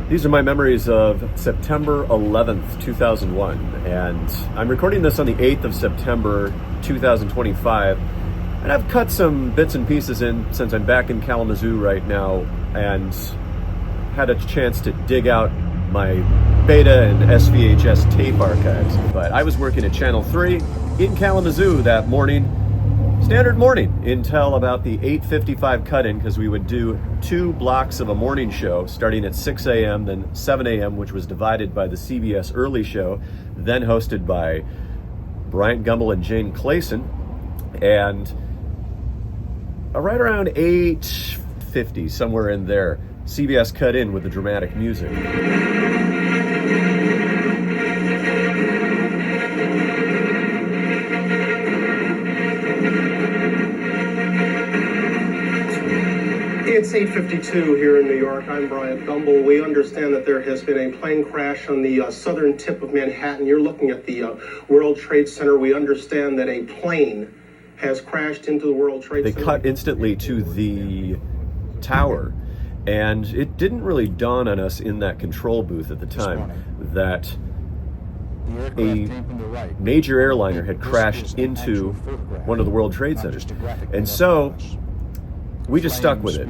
These are my memories of September 11th, 2001, and I'm recording this on the 8th of September, 2025, and I've cut some bits and pieces in since I'm back in Kalamazoo right now and had a chance to dig out my beta and SVHS tape archives. But I was working at Channel 3 in Kalamazoo that morning, standard morning, until about the 8:55 cut-in, because we would do 2 blocks of a morning show starting at 6 a.m., then 7 a.m., which was divided by the CBS early show, then hosted by Bryant Gumbel and Jane Clayson. And right around 8:50, somewhere in there, CBS cut in with the dramatic music. It's 8:52 here in New York. I'm Bryant Gumbel. We understand that there has been a plane crash on the southern tip of Manhattan. You're looking at the World Trade Center. We understand that a plane has crashed into the World Trade Center. They cut instantly to the tower, and it didn't really dawn on us in that control booth at the time that a major airliner had crashed into one of the World Trade Centers. And so we just stuck with it.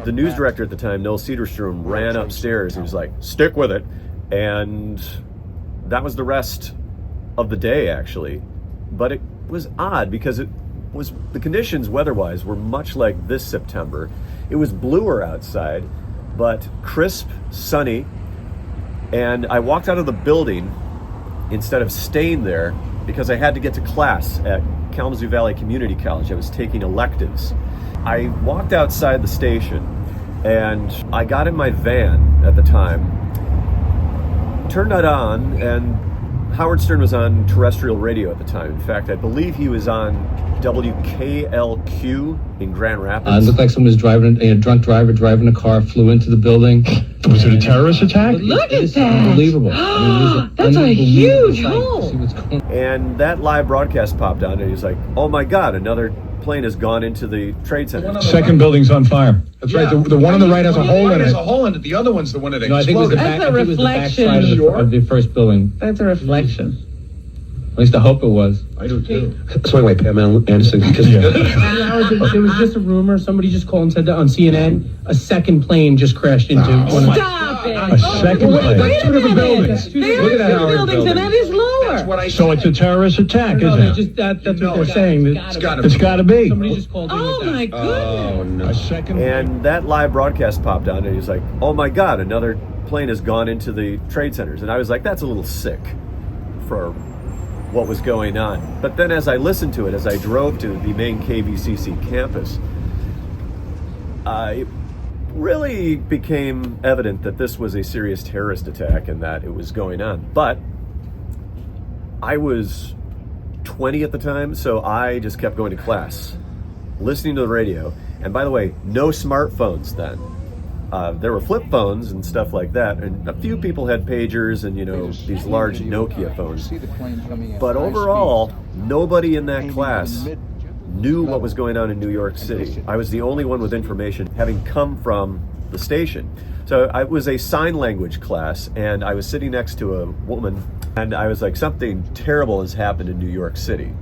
The news director at the time, Noel Cederstrom, ran upstairs. He was like, stick with it. And that was the rest of the day, actually. But it was odd because the conditions weather-wise were much like this September. It was bluer outside, but crisp, sunny. And I walked out of the building instead of staying there because I had to get to class at Kalamazoo Valley Community College. I was taking electives. I walked outside the station and I got in my van at the time, turned it on, and Howard Stern was on terrestrial radio at the time. In fact, I believe he was on WKLQ in Grand Rapids. It looked like someone was driving, a drunk driver driving a car, flew into the building. Was it a terrorist attack? Look at that! Unbelievable. That's a huge hole. And that live broadcast popped on, and he was like, oh my God, another plane has gone into the Trade Center. Second building's on fire. That's right. The one on the right has a hole in it. There's a hole in it. The other one's the one that No, I think it was exploded. the That's back. a reflection. I think it was the back side of the first building. That's a reflection. At least I hope it was. I do too. That's why Pam Anderson. Because There was just a rumor. Somebody just called and said that on CNN. A second plane just crashed into one of Stop it! A second plane. Wait a minute. buildings. They are 2 buildings, and that is lower. That's what I So it's a terrorist attack, No, isn't it? just that's what they're saying. It's gotta It's got to be. Somebody just called. Oh my goodness! oh no. A second And that live broadcast popped on, and he was like, oh my God, another plane has gone into the trade centers. And I was like, that's a little sick for what was going on. But then as I listened to it, as I drove to the main KVCC campus, it really became evident that this was a serious terrorist attack and that it was going on. But I was 20 at the time, so I just kept going to class, listening to the radio. And by the way, no smartphones then. There were flip phones and stuff like that, and a few people had pagers and, these large Nokia phones. But overall, nobody in that class knew what was going on in New York City. I was the only one with information, having come from the station. So I was a sign language class, and I was sitting next to a woman, and I was like, something terrible has happened in New York City.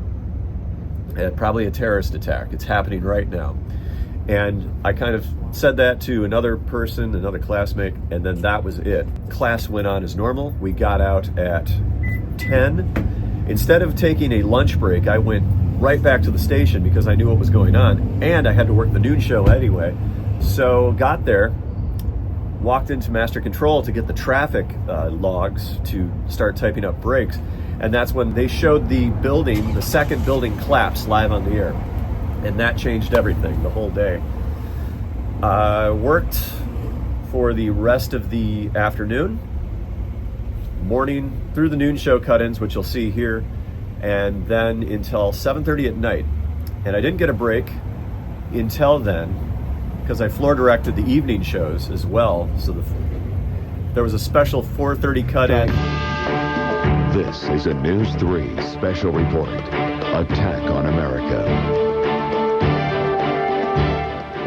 Probably a terrorist attack. It's happening right now. And I kind of said that to another person, another classmate, and then that was it. Class went on as normal. We got out at 10. Instead of taking a lunch break, I went right back to the station because I knew what was going on, and I had to work the noon show anyway. So got there, walked into master control to get the traffic logs to start typing up breaks, and that's when they showed the second building collapse live on the air. And that changed everything the whole day. Worked for the rest of the afternoon, morning through the noon show cut-ins, which you'll see here, and then until 7:30 at night. And I didn't get a break until then because I floor directed the evening shows as well. So there was a special 4:30 cut-in. This is a News 3 special report. Attack on America.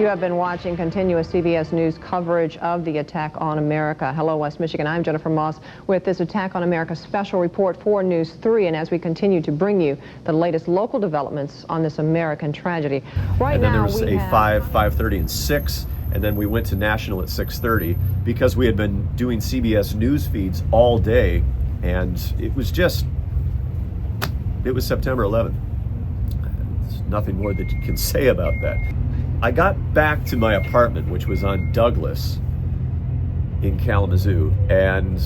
You have been watching continuous CBS News coverage of the attack on America. Hello, West Michigan. I'm Jennifer Moss with this Attack on America special report for News 3. And as we continue to bring you the latest local developments on this American tragedy. Right and then now, there was a 5:30, and 6, and then we went to national at 6:30 because we had been doing CBS News feeds all day, and it was September 11th. There's nothing more that you can say about that. I got back to my apartment, which was on Douglas in Kalamazoo, and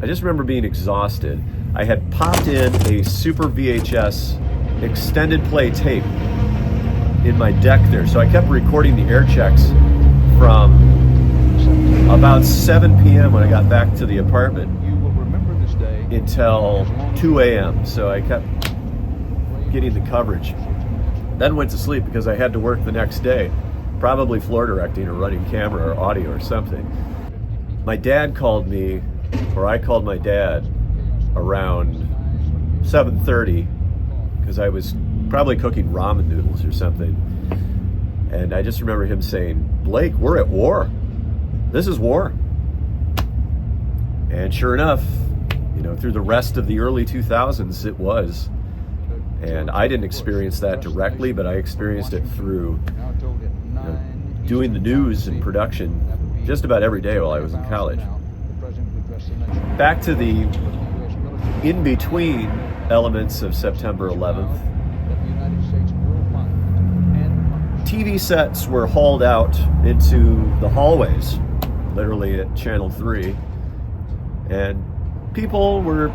I just remember being exhausted. I had popped in a Super VHS extended play tape in my deck there, so I kept recording the air checks from about 7 p.m. when I got back to the apartment until 2 a.m. So I kept getting the coverage. Then went to sleep because I had to work the next day, probably floor directing or running camera or audio or something. My dad called me, or I called my dad around 7:30 because I was probably cooking ramen noodles or something. And I just remember him saying, "Blake, we're at war. This is war." And sure enough, through the rest of the early 2000s, it was. And I didn't experience that directly, but I experienced it through doing the news and production just about every day while I was in college. Back to the in-between elements of September 11th. TV sets were hauled out into the hallways, literally at Channel 3, and people were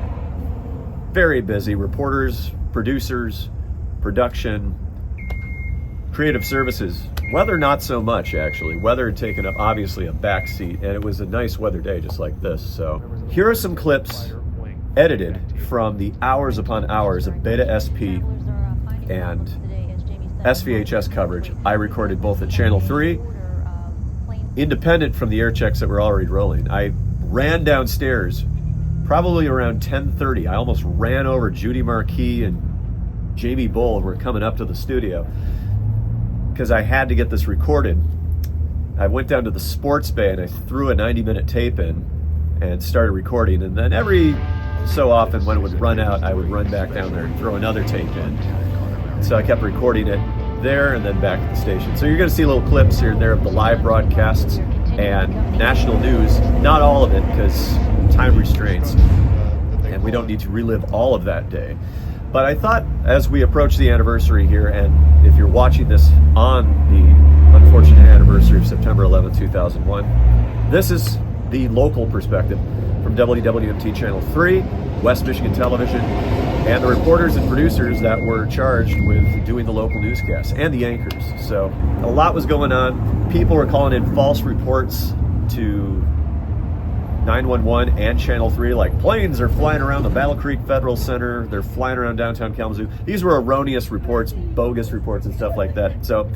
very busy. Reporters, producers, production, creative services. Weather, not so much, actually. Weather had taken up, obviously, a backseat, and it was a nice weather day, just like this. So here are some clips edited from the hours upon hours of Beta SP and SVHS coverage I recorded both at Channel 3, independent from the air checks that were already rolling. I ran downstairs probably around 10:30. I almost ran over Judy Marquis and Jamie Bull, who were coming up to the studio, because I had to get this recorded. I went down to the sports bay and I threw a 90-minute tape in and started recording. And then every so often when it would run out, I would run back down there and throw another tape in. So I kept recording it there and then back at the station. So you're going to see little clips here and there of the live broadcasts and national news. Not all of it, because time restraints, and we don't need to relive all of that day. But I thought, as we approach the anniversary here, and if you're watching this on the unfortunate anniversary of September 11, 2001, this is the local perspective from WWMT Channel 3, West Michigan Television, and the reporters and producers that were charged with doing the local newscasts, and the anchors. So a lot was going on. People were calling in false reports to 911 and Channel 3, like planes are flying around the Battle Creek Federal Center, they're flying around downtown Kalamazoo. These were erroneous reports, bogus reports and stuff like that. So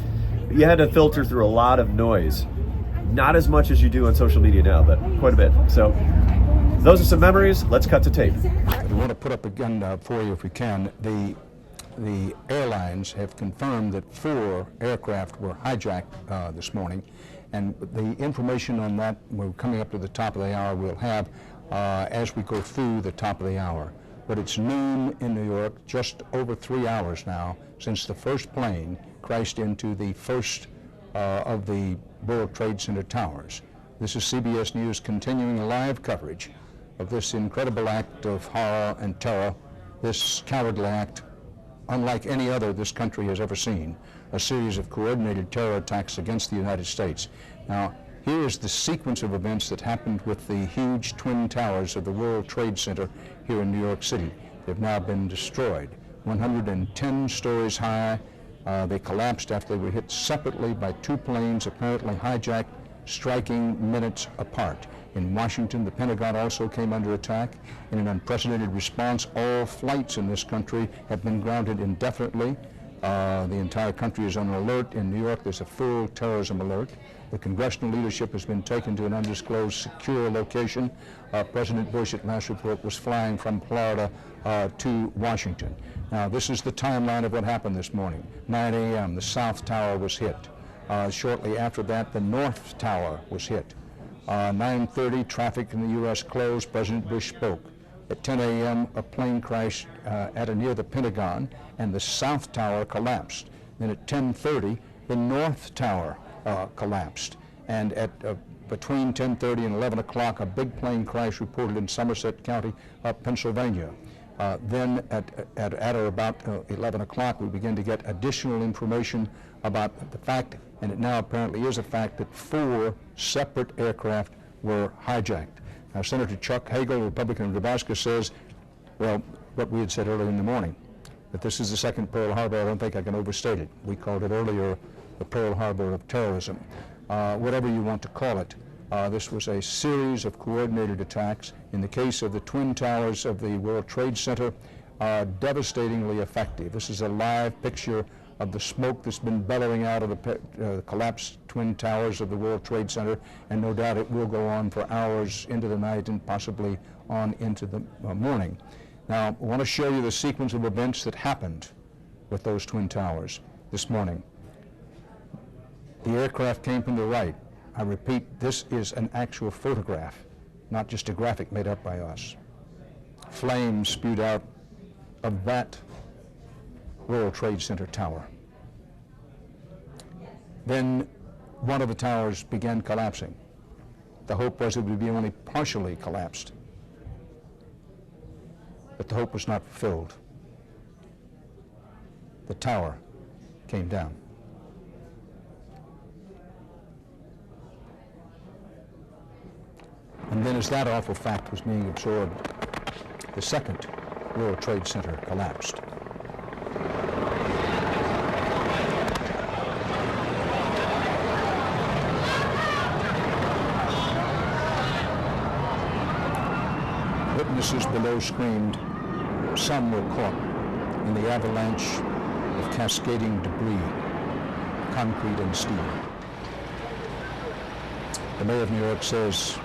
you had to filter through a lot of noise. Not as much as you do on social media now, but quite a bit. So those are some memories. Let's cut to tape. We want to put up again for you if we can. The airlines have confirmed that 4 aircraft were hijacked this morning. And the information on that, we're coming up to the top of the hour, we'll have as we go through the top of the hour. But it's noon in New York, just over 3 hours now since the first plane crashed into the first of the World Trade Center towers. This is CBS News continuing live coverage of this incredible act of horror and terror, this cowardly act unlike any other this country has ever seen, a series of coordinated terror attacks against the United States. Now, here is the sequence of events that happened with the huge twin towers of the World Trade Center here in New York City. They've now been destroyed. 110 stories high. They collapsed after they were hit separately by 2 planes, apparently hijacked, striking minutes apart. In Washington, the Pentagon also came under attack. In an unprecedented response, all flights in this country have been grounded indefinitely. The entire country is on alert. In New York, there's a full terrorism alert. The congressional leadership has been taken to an undisclosed secure location. President Bush, at last report, was flying from Florida to Washington. Now, this is the timeline of what happened this morning. 9 a.m., the South Tower was hit. Shortly after that, the North Tower was hit. 9:30, traffic in the U.S. closed. President Bush spoke. At 10 a.m., a plane crashed at or near the Pentagon, and the South Tower collapsed. Then at 10:30, the North Tower collapsed. And at between 10:30 and 11 o'clock, a big plane crash reported in Somerset County, Pennsylvania. Then at or about 11 o'clock, we began to get additional information about the fact, and it now apparently is a fact, that 4 separate aircraft were hijacked. Now, Senator Chuck Hagel, Republican of Nebraska, says, well, what we had said earlier in the morning, that this is the second Pearl Harbor. I don't think I can overstate it. We called it earlier the Pearl Harbor of terrorism. Whatever you want to call it, this was a series of coordinated attacks. In the case of the Twin Towers of the World Trade Center, devastatingly effective. This is a live picture of the smoke that's been bellowing out of the collapsed Twin Towers of the World Trade Center, and no doubt it will go on for hours into the night and possibly on into the morning. Now, I want to show you the sequence of events that happened with those Twin Towers this morning. The aircraft came from the right. I repeat, this is an actual photograph, not just a graphic made up by us. Flames spewed out of that World Trade Center tower. Then one of the towers began collapsing. The hope was it would be only partially collapsed. But the hope was not fulfilled. The tower came down. And then as that awful fact was being absorbed, the second World Trade Center collapsed. Witnesses below screamed. Some were caught in the avalanche of cascading debris, concrete and steel. The mayor of New York says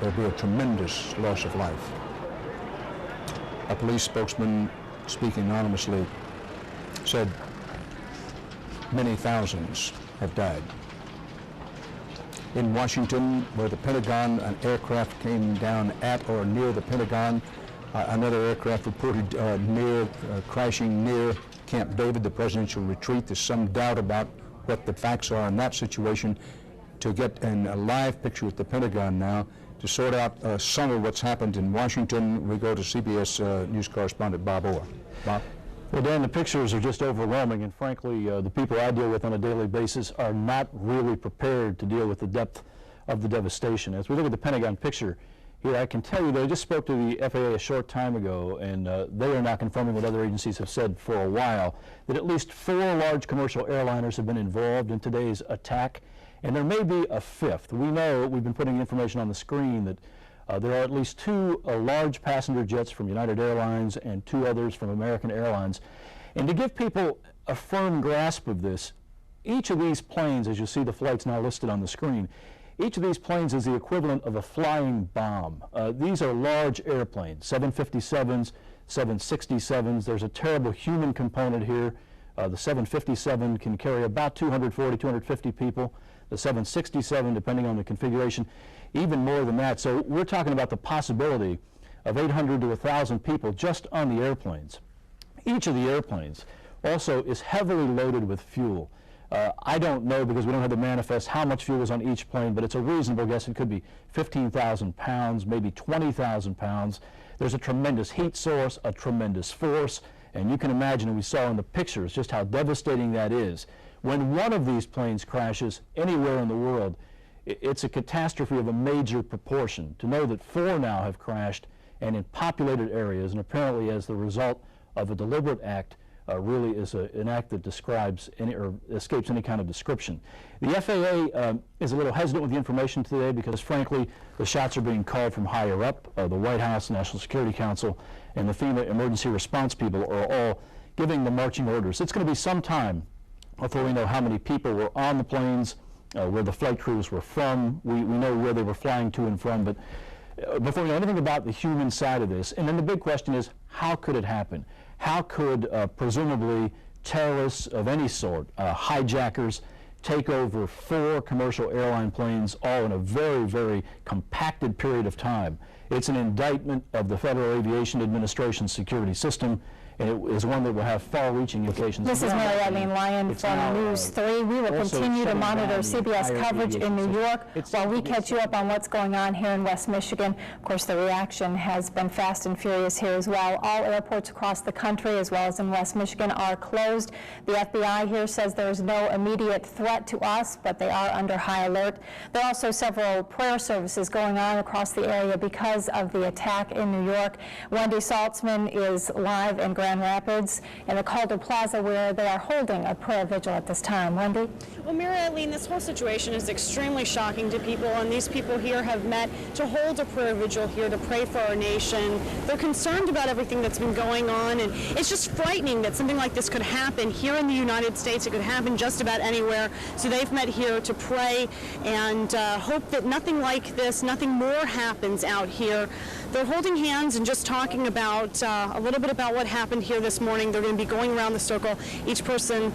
there'll be a tremendous loss of life. A police spokesman, speaking anonymously, said many thousands have died. In Washington, where the Pentagon, an aircraft came down at or near the Pentagon. Another aircraft reported crashing near Camp David, the presidential retreat. There's some doubt about what the facts are in that situation. To get a live picture at the Pentagon now, to sort out some of what's happened in Washington, we go to CBS News correspondent Bob Orr. Bob? Well, Dan, the pictures are just overwhelming, and frankly, the people I deal with on a daily basis are not really prepared to deal with the depth of the devastation. As we look at the Pentagon picture here, I can tell you that I just spoke to the FAA a short time ago, and they are now confirming what other agencies have said for a while, that at least 4 large commercial airliners have been involved in today's attack, and there may be a 5th. We know, we've been putting information on the screen, that there are at least 2 large passenger jets from United Airlines and 2 others from American Airlines. And to give people a firm grasp of this, each of these planes, as you see the flights now listed on the screen, each of these planes is the equivalent of a flying bomb. These are large airplanes, 757s, 767s. There's a terrible human component here. The 757 can carry about 240, 250 people. The 767, depending on the configuration, even more than that. So we're talking about the possibility of 800 to 1,000 people just on the airplanes. Each of the airplanes also is heavily loaded with fuel. I don't know, because we don't have the manifest, how much fuel is on each plane, but it's a reasonable guess. It could be 15,000 pounds, maybe 20,000 pounds. There's a tremendous heat source, a tremendous force, and you can imagine, and we saw in the pictures, just how devastating that is. When one of these planes crashes anywhere in the world, it's a catastrophe of a major proportion. To know that 4 now have crashed, and in populated areas, and apparently as the result of a deliberate act, really is an act that describes any, or escapes any kind of description. The FAA is a little hesitant with the information today because, frankly, the shots are being called from higher up. The White House, National Security Council, and the FEMA emergency response people are all giving the marching orders. It's going to be some time before we know how many people were on the planes, where the flight crews were from. We know where they were flying to and from, but before we know anything about the human side of this. And then the big question is, how could it happen? How could presumably terrorists of any sort, hijackers, take over 4 commercial airline planes, all in a very, very compacted period of time. It's an indictment of the Federal Aviation Administration security system, and it is one that will have far-reaching implications. This is Mary Eileen Lyon from News 3. We will continue to monitor CBS coverage in New York while we catch you up on what's going on here in West Michigan. Of course, the reaction has been fast and furious here as well. All airports across the country, as well as in West Michigan, are closed. The FBI here says there is no immediate threat to us, but they are under high alert. There are also several prayer services going on across the area because of the attack in New York. Wendy Saltzman is live in Grand Rapids in the Calder Plaza, where they are holding a prayer vigil at this time. Wendy? Well, Mary Eileen, this whole situation is extremely shocking to people, and these people here have met to hold a prayer vigil here to pray for our nation. They're concerned about everything that's been going on, and it's just frightening that something like this could happen here in the United States. It could happen just about anywhere. So they've met here to pray and hope that nothing like this, nothing more happens out here. They're holding hands and just talking about a little bit about what happened here this morning. They're going to be going around the circle, each person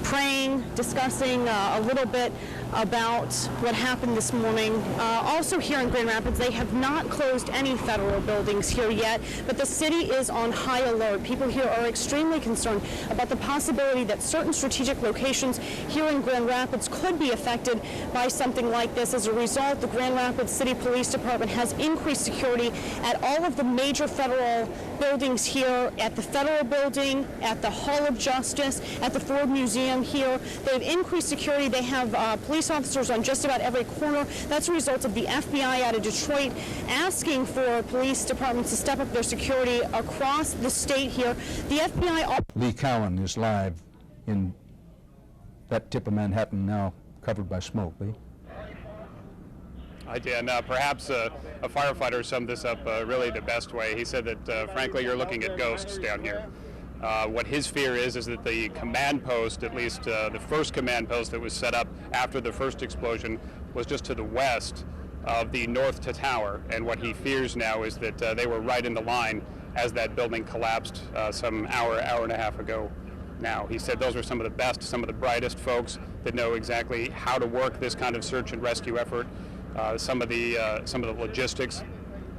praying, discussing a little bit about what happened this morning. Also here in Grand Rapids, they have not closed any federal buildings here yet, but the city is on high alert. People here are extremely concerned about the possibility that certain strategic locations here in Grand Rapids could be affected by something like this. As a result, the Grand Rapids City Police Department has increased security at all of the major federal buildings here, at the Federal Building, at the Hall of Justice, at the Ford Museum here. They've increased security. They have police officers on just about every corner. That's a result of the FBI out of Detroit asking for police departments to step up their security across the state here. The FBI... Lee Cowan is live in that tip of Manhattan now covered by smoke. Lee? Hi, Dan. Perhaps a firefighter summed this up really the best way. He said that, frankly, you're looking at ghosts down here. What his fear is that the command post, at least the first command post that was set up after the first explosion, was just to the west of the North Tower. And what he fears now is that they were right in the line as that building collapsed some hour and a half ago. Now, he said those are some of the best, some of the brightest folks that know exactly how to work this kind of search and rescue effort. Some of the logistics,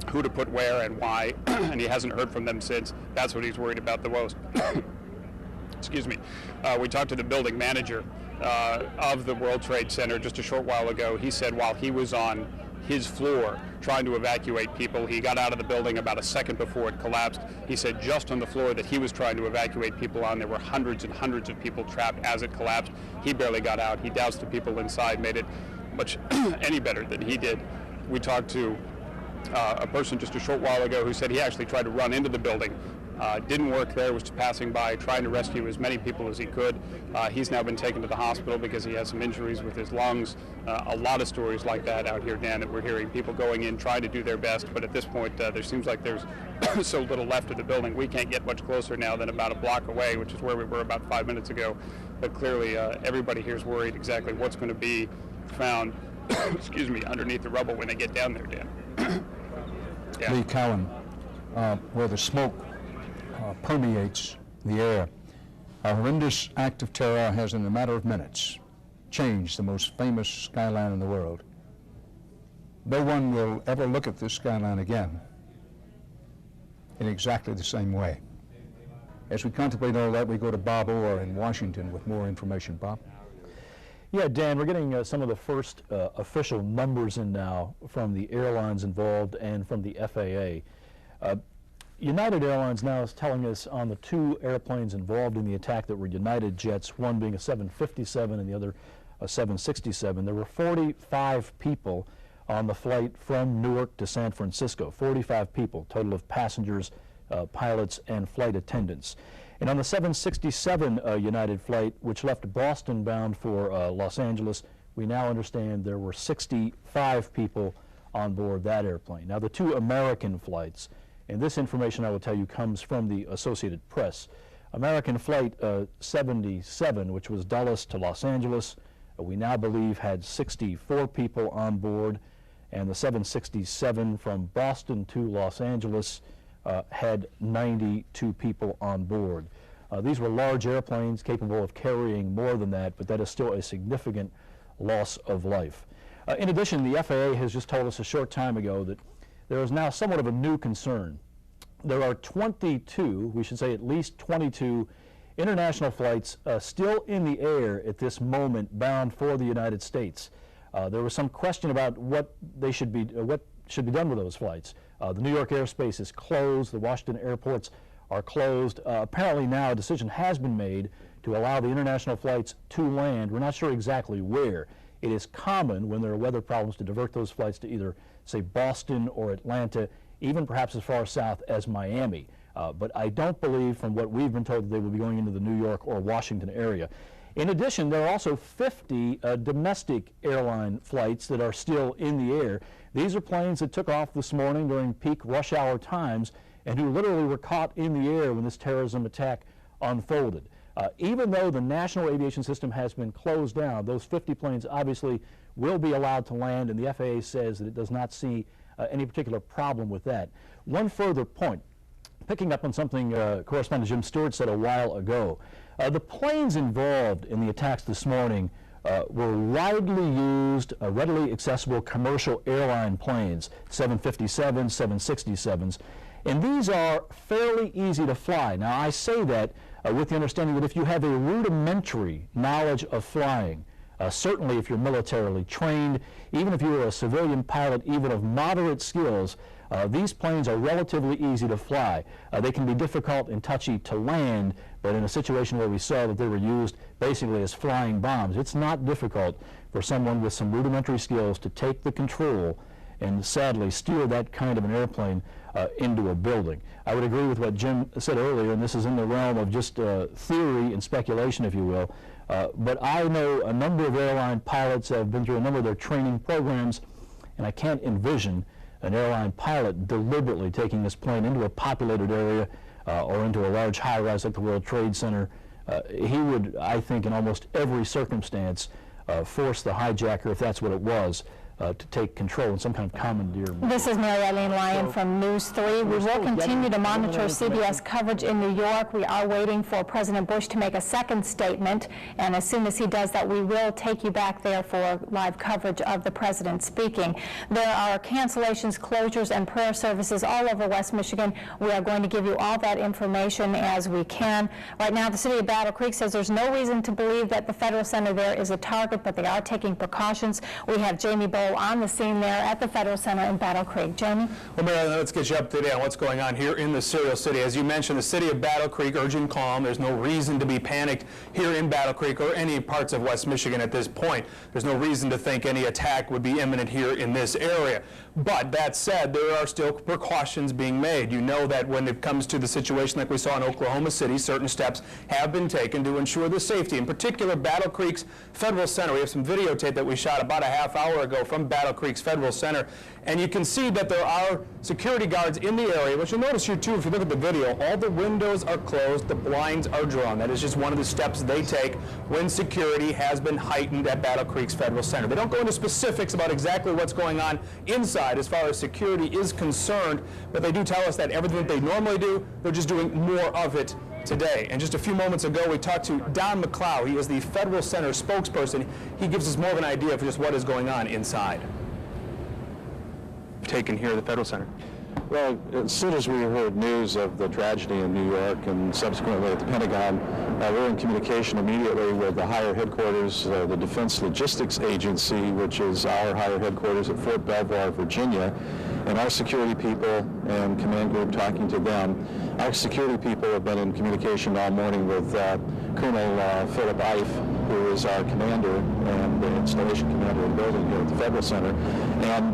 who to put where and why, and he hasn't heard from them since. That's what he's worried about the most. Excuse me. We talked to the building manager of the World Trade Center just a short while ago. He said while he was on his floor trying to evacuate people, he got out of the building about a second before it collapsed. He said just on the floor that he was trying to evacuate people on, there were hundreds and hundreds of people trapped as it collapsed. He barely got out. He doused the people inside, made it much any better than he did. We talked to a person just a short while ago who said he actually tried to run into the building. Didn't work there, was passing by, trying to rescue as many people as he could. He's now been taken to the hospital because he has some injuries with his lungs. A lot of stories like that out here, Dan, that we're hearing. People going in, trying to do their best, but at this point, there seems like there's so little left of the building. We can't get much closer now than about a block away, which is where we were about 5 minutes ago. But clearly, everybody here is worried exactly what's going to be found excuse me, underneath the rubble when they get down there, Dan. Yeah. Lee Cowan, where the smoke permeates the air. A horrendous act of terror has, in a matter of minutes, changed the most famous skyline in the world. No one will ever look at this skyline again in exactly the same way. As we contemplate all that, we go to Bob Orr in Washington with more information. Bob? Yeah, Dan, we're getting some of the first official numbers in now from the airlines involved and from the FAA. United Airlines now is telling us on the 2 airplanes involved in the attack that were United jets, one being a 757 and the other a 767, there were 45 people on the flight from Newark to San Francisco, 45 people, total of passengers, pilots, and flight attendants. And on the 767 United flight, which left Boston bound for Los Angeles, we now understand there were 65 people on board that airplane. Now, the 2 American flights, and this information I will tell you comes from the Associated Press. American Flight 77, which was Dulles to Los Angeles, we now believe had 64 people on board, and the 767 from Boston to Los Angeles had 92 people on board. These were large airplanes capable of carrying more than that, but that is still a significant loss of life. In addition, the FAA has just told us a short time ago that there is now somewhat of a new concern. There are 22, we should say at least 22, international flights still in the air at this moment bound for the United States. There was some question about what should be done with those flights. The New York airspace is closed. The Washington airports are closed. Apparently now a decision has been made to allow the international flights to land. We're not sure exactly where. It is common when there are weather problems to divert those flights to either, say, Boston or Atlanta, even perhaps as far south as Miami. But I don't believe, from what we've been told, that they will be going into the New York or Washington area. In addition, there are also 50 domestic airline flights that are still in the air. These are planes that took off this morning during peak rush hour times and who literally were caught in the air when this terrorism attack unfolded. Even though the national aviation system has been closed down, those 50 planes obviously will be allowed to land, and the FAA says that it does not see any particular problem with that. One further point, picking up on something Correspondent Jim Stewart said a while ago, the planes involved in the attacks this morning were widely used, readily accessible commercial airline planes, 757s, 767s, and these are fairly easy to fly. Now, I say that with the understanding that if you have a rudimentary knowledge of flying, certainly if you're militarily trained, even if you're a civilian pilot, even of moderate skills, these planes are relatively easy to fly. They can be difficult and touchy to land, but in a situation where we saw that they were used basically as flying bombs, it's not difficult for someone with some rudimentary skills to take the control and sadly steer that kind of an airplane into a building. I would agree with what Jim said earlier, and this is in the realm of just theory and speculation, if you will, but I know a number of airline pilots have been through a number of their training programs, and I can't envision an airline pilot deliberately taking this plane into a populated area or into a large high-rise like the World Trade Center. He would, I think, in almost every circumstance, force the hijacker, if that's what it was, to take control in some kind of commandeer. This is Mary Eileen Lyon from News 3. We will continue to monitor CBS coverage in New York. We are waiting for President Bush to make a second statement, and as soon as he does that, we will take you back there for live coverage of the president speaking. There are cancellations, closures, and prayer services all over West Michigan. We are going to give you all that information as we can. Right now, the city of Battle Creek says there's no reason to believe that the Federal Center there is a target, but they are taking precautions. We have Jamie Bowe on the scene there at the Federal Center in Battle Creek. Jamie? Well, Mary, let's get you up to date on what's going on here in the Cereal City. As you mentioned, the city of Battle Creek urging calm. There's no reason to be panicked here in Battle Creek or any parts of West Michigan at this point. There's no reason to think any attack would be imminent here in this area. But that said, there are still precautions being made. You know that when it comes to the situation like we saw in Oklahoma City, certain steps have been taken to ensure the safety. In particular, Battle Creek's Federal Center. We have some videotape that we shot about a half hour ago from Battle Creek's Federal Center, and you can see that there are security guards in the area, but you'll notice here too, if you look at the video, all the windows are closed, the blinds are drawn. That is just one of the steps they take when security has been heightened at Battle Creek's Federal Center. They don't go into specifics about exactly what's going on inside as far as security is concerned, but they do tell us that everything that they normally do, they're just doing more of it today. And just a few moments ago, we talked to Don McLeod. He is the Federal Center spokesperson. He gives us more of an idea of just what is going on inside. Taken here at the Federal Center. Well, as soon as we heard news of the tragedy in New York and subsequently at the Pentagon, we're in communication immediately with the higher headquarters, the Defense Logistics Agency, which is our higher headquarters at Fort Belvoir, Virginia, and our security people and command group talking to them. Our security people have been in communication all morning with Colonel Philip Ife, who is our commander and the installation commander of the building here at the Federal Center. And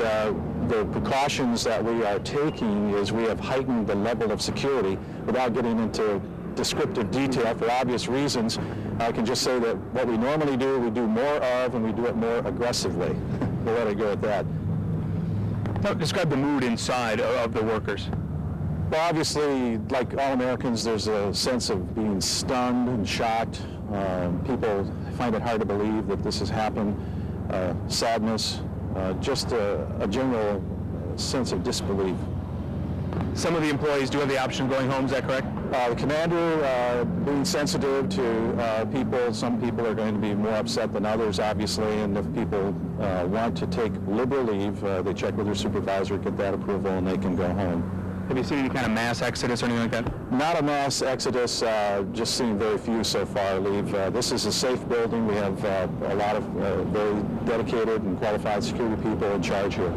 the precautions that we are taking is we have heightened the level of security without getting into descriptive detail for obvious reasons. I can just say that what we normally do, we do more of, and we do it more aggressively. We'll let it go at that. Now, describe the mood inside of the workers. Well, obviously, like all Americans, there's a sense of being stunned and shocked. People find it hard to believe that this has happened. Sadness, just a general sense of disbelief. Some of the employees do have the option of going home, is that correct? The commander being sensitive to people, some people are going to be more upset than others, obviously, and if people want to take liberal leave, they check with their supervisor, get that approval, and they can go home. Have you seen any kind of mass exodus or anything like that? Not a mass exodus, just seen very few so far leave. This is a safe building. We have a lot of very dedicated and qualified security people in charge here.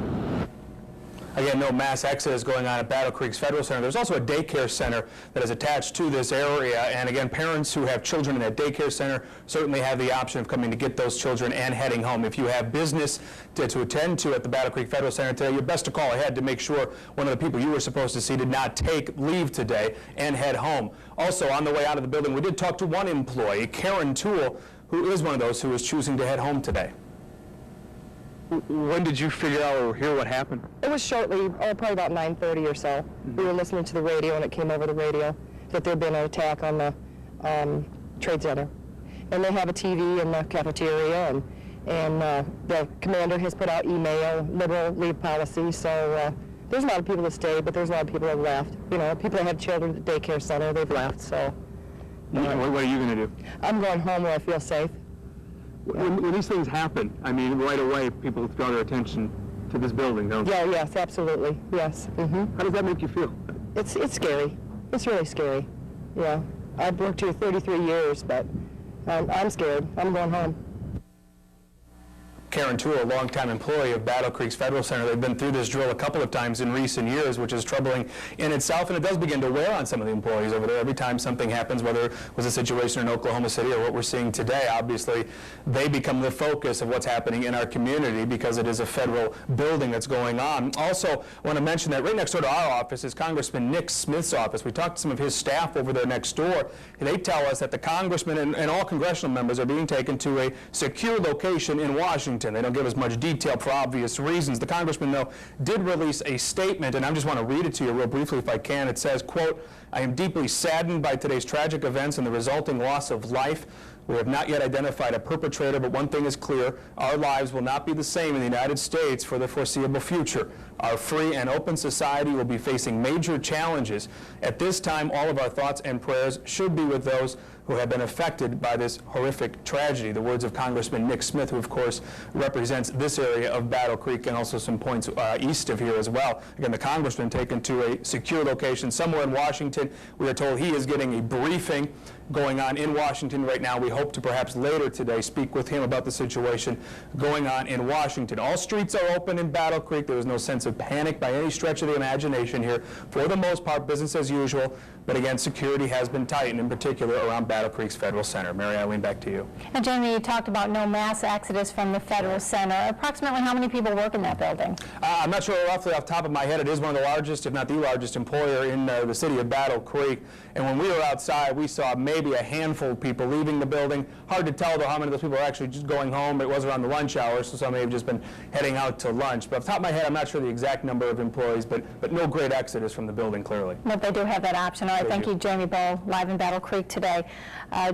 Again, no mass exodus going on at Battle Creek's Federal Center. There's also a daycare center that is attached to this area, and again, parents who have children in that daycare center certainly have the option of coming to get those children and heading home. If you have business to attend to at the Battle Creek Federal Center today, you're best to call ahead to make sure one of the people you were supposed to see did not take leave today and head home. Also, on the way out of the building, we did talk to one employee, Karen Toole, who is one of those who is choosing to head home today. When did you figure out or hear what happened? It was shortly, probably about 9:30 or so. Mm-hmm. We were listening to the radio, and it came over the radio that there had been an attack on the trade center. And they have a TV in the cafeteria, and the commander has put out email, liberal leave policy, so there's a lot of people that stayed, but there's a lot of people that left. You know, people that have children at the daycare center, they've left, so. What are you going to do? I'm going home where I feel safe. When these things happen, I mean, right away, people draw their attention to this building, don't they? Yeah, yes, absolutely, yes. Mm-hmm. How does that make you feel? It's scary. It's really scary. Yeah, I've worked here 33 years, but I'm scared. I'm going home. Karen Toole, a longtime employee of Battle Creek's Federal Center. They've been through this drill a couple of times in recent years, which is troubling in itself, and it does begin to wear on some of the employees over there. Every time something happens, whether it was a situation in Oklahoma City or what we're seeing today, obviously they become the focus of what's happening in our community because it is a federal building that's going on. Also, I want to mention that right next door to our office is Congressman Nick Smith's office. We talked to some of his staff over there next door, and they tell us that the congressman and all congressional members are being taken to a secure location in Washington. They don't give us much detail for obvious reasons. The congressman, though, did release a statement, and I just want to read it to you real briefly if I can. It says, quote, "I am deeply saddened by today's tragic events and the resulting loss of life. We have not yet identified a perpetrator, but one thing is clear. Our lives will not be the same in the United States for the foreseeable future. Our free and open society will be facing major challenges. At this time, all of our thoughts and prayers should be with those who have been affected by this horrific tragedy." The words of Congressman Nick Smith, who of course represents this area of Battle Creek and also some points east of here as well. Again, the congressman taken to a secure location somewhere in Washington. We are told he is getting a briefing going on in Washington right now. We hope to perhaps later today speak with him about the situation going on in Washington. All streets are open in Battle Creek. There is no sense of panic by any stretch of the imagination here. For the most part, business as usual. But again, security has been tightened, in particular around Battle Creek's Federal Center. Mary Eileen, back to you. And Jamie, you talked about no mass exodus from the Federal Center. Approximately how many people work in that building? I'm not sure roughly off the top of my head. It is one of the largest, if not the largest, employer in the city of Battle Creek. And when we were outside, we saw maybe a handful of people leaving the building. Hard to tell, though, how many of those people are actually just going home. It was around the lunch hour, so some may have just been heading out to lunch. But off the top of my head, I'm not sure the exact number of employees, but no great exodus from the building, clearly. But they do have that option. All right, thank you, Jamie Bowe, live in Battle Creek today.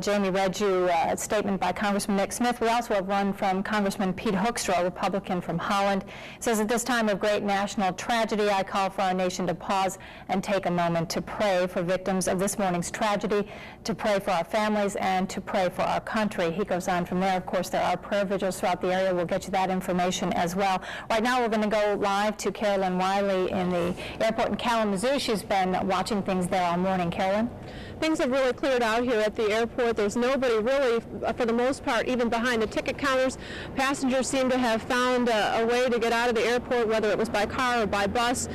Jamie read you a statement by Congressman Nick Smith. We also have one from Congressman Pete Hoekstra, a Republican from Holland. It says, "At this time of great national tragedy, I call for our nation to pause and take a moment to pray for victims of this morning's tragedy, to pray for our families, and to pray for our country." He goes on from there. Of course, there are prayer vigils throughout the area. We'll get you that information as well. Right now, we're going to go live to Carolyn Wiley in the airport in Kalamazoo. She's been watching things there all morning. Carolyn? Things have really cleared out here at the airport. There's nobody really, for the most part, even behind the ticket counters. Passengers seem to have found a way to get out of the airport, whether it was by car or by bus.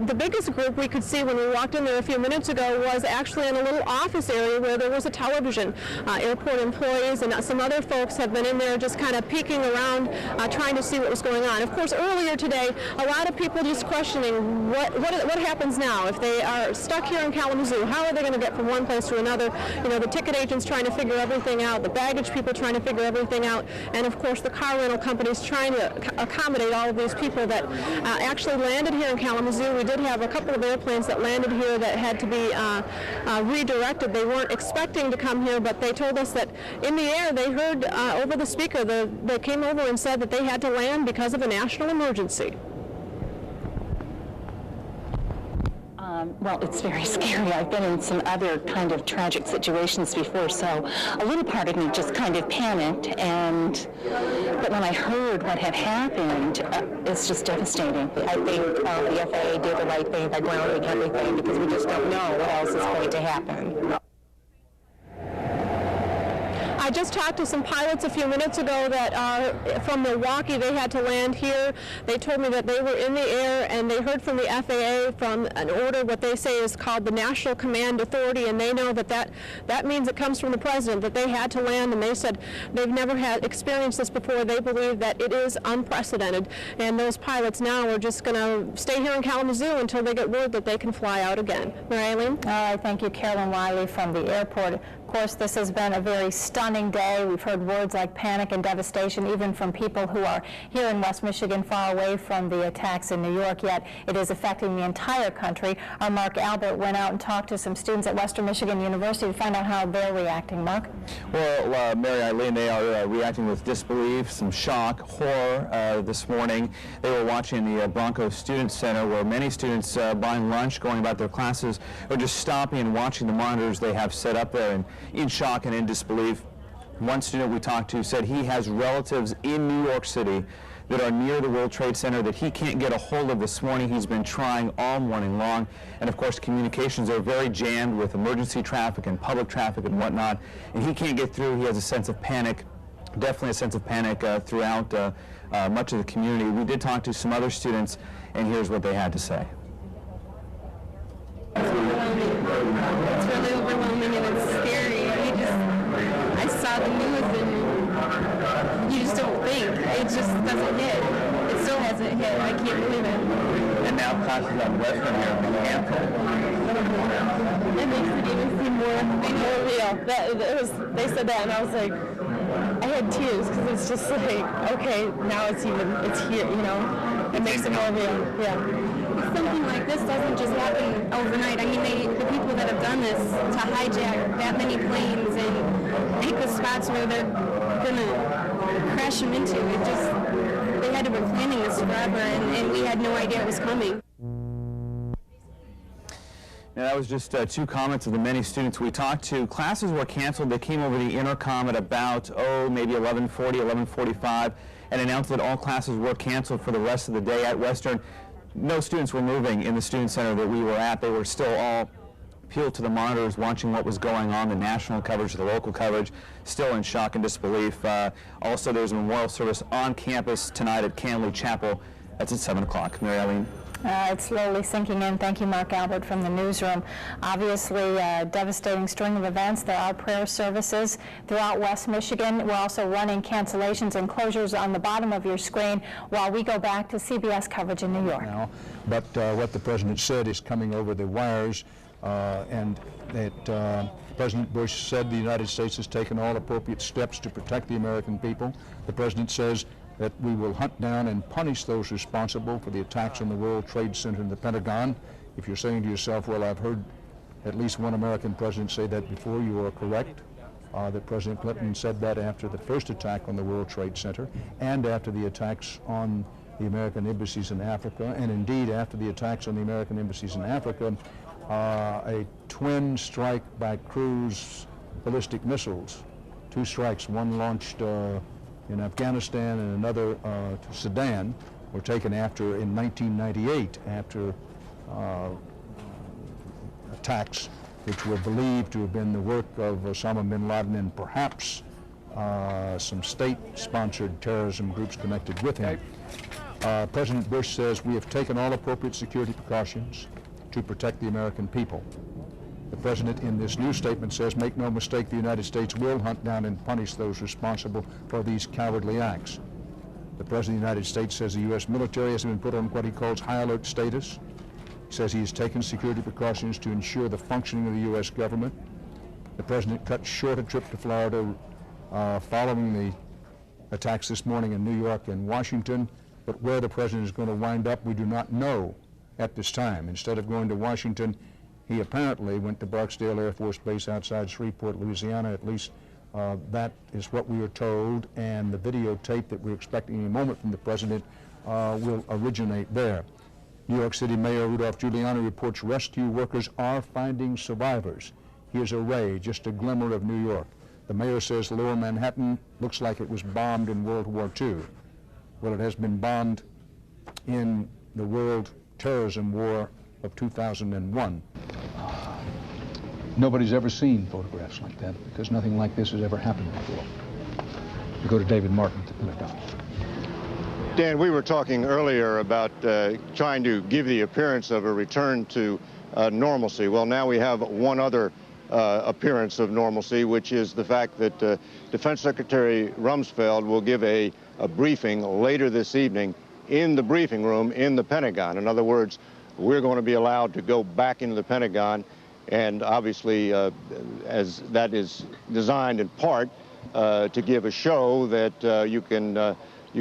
The biggest group we could see when we walked in there a few minutes ago was actually in a little office area where there was a television. Airport employees and some other folks have been in there just kind of peeking around, trying to see what was going on. Of course, earlier today, a lot of people just questioning what happens now if they are stuck here in Kalamazoo. How are they going to get from one place to another? You know, the ticket agents trying to figure everything out, the baggage people trying to figure everything out, and of course the car rental companies trying to accommodate all of these people that actually landed here in Kalamazoo. We did have a couple of airplanes that landed here that had to be redirected. They weren't expecting to come here, but they told us that in the air they heard over the speaker, they came over and said that they had to land because of a national emergency. Well, it's very scary. I've been in some other kind of tragic situations before, so a little part of me just kind of panicked. But when I heard what had happened, it's just devastating. I think the FAA did the right thing by grounding everything because we just don't know what else is going to happen. I just talked to some pilots a few minutes ago that are from Milwaukee. They had to land here. They told me that they were in the air and they heard from the FAA from an order, what they say is called the National Command Authority, and they know that means it comes from the president, that they had to land, and they said they've never had experienced this before. They believe that it is unprecedented, and those pilots now are just going to stay here in Kalamazoo until they get word that they can fly out again. Mary Eileen? Thank you, Carolyn Wiley from the airport. Of course, this has been a very stunning day. We've heard words like panic and devastation, even from people who are here in West Michigan, far away from the attacks in New York, yet it is affecting the entire country. Our Mark Albert went out and talked to some students at Western Michigan University to find out how they're reacting. Mark? Well, Mary Eileen, they are reacting with disbelief, some shock, horror this morning. They were watching the Bronco Student Center where many students buying lunch, going about their classes, or just stopping and watching the monitors they have set up there and in shock and in disbelief. One student we talked to said he has relatives in New York City that are near the World Trade Center that he can't get a hold of this morning. He's been trying all morning long. And of course, communications are very jammed with emergency traffic and public traffic and whatnot. And he can't get through. He has a sense of panic, definitely a sense of panic throughout much of the community. We did talk to some other students, and here's what they had to say. It's really overwhelming and it's scary. I saw the news and you just don't think. It just doesn't hit. It still hasn't hit. I can't believe it. And now classes on Western have been canceled. It makes it even seem more real. They said that and I was like, I had tears because it's just like, okay, now it's here, you know. It makes it more real. Yeah. Something like this doesn't just happen overnight. I mean, the people that have done this to hijack that many planes and pick the spots where they're gonna crash them into, they had to be planning this forever, and we had no idea it was coming. Now, that was just two comments of the many students we talked to. Classes were canceled. They came over the intercom at about, maybe 11:40, 11:45, and announced that all classes were canceled for the rest of the day at Western. No students were moving in the student center that we were at. They were still all peeled to the monitors watching what was going on, the national coverage, the local coverage, still in shock and disbelief. Also, there's a memorial service on campus tonight at Canley Chapel. That's at 7 o'clock. Mary Eileen? It's slowly sinking in. Thank you, Mark Albert from the newsroom. Obviously, a devastating string of events. There are prayer services throughout West Michigan. We're also running cancellations and closures on the bottom of your screen while we go back to CBS coverage in New York. Now, but what the president said is coming over the wires, and that President Bush said the United States has taken all appropriate steps to protect the American people. The president says that we will hunt down and punish those responsible for the attacks on the World Trade Center and the Pentagon. If you're saying to yourself, well, I've heard at least one American president say that before, you are correct. That President Clinton said that after the first attack on the World Trade Center and after the attacks on the American embassies in Africa, and indeed after the attacks on the American embassies in Africa, a twin strike by cruise ballistic missiles, two strikes, one launched in Afghanistan and another to Sudan, were taken in 1998 after attacks which were believed to have been the work of Osama bin Laden and perhaps some state-sponsored terrorism groups connected with him. President Bush says we have taken all appropriate security precautions to protect the American people. The president in this new statement says, make no mistake, the United States will hunt down and punish those responsible for these cowardly acts. The president of the United States says the U.S. military has been put on what he calls high alert status. He says he has taken security precautions to ensure the functioning of the U.S. government. The president cut short a trip to Florida following the attacks this morning in New York and Washington, but where the president is going to wind up, we do not know at this time. Instead of going to Washington, he apparently went to Barksdale Air Force Base outside Shreveport, Louisiana. At least that is what we are told, and the videotape that we're expecting any moment from the president will originate there. New York City Mayor Rudolph Giuliani reports rescue workers are finding survivors. Here's a ray, just a glimmer of New York. The mayor says Lower Manhattan looks like it was bombed in World War II. Well, it has been bombed in the World Terrorism War of 2001. Nobody's ever seen photographs like that because nothing like this has ever happened before. We go to David Martin at the Pentagon. Dan, we were talking earlier about trying to give the appearance of a return to normalcy. Well, now we have one other appearance of normalcy, which is the fact that Defense Secretary Rumsfeld will give a briefing later this evening in the briefing room in the Pentagon. In other words, we're going to be allowed to go back into the Pentagon, and obviously, as that is designed in part to give a show that you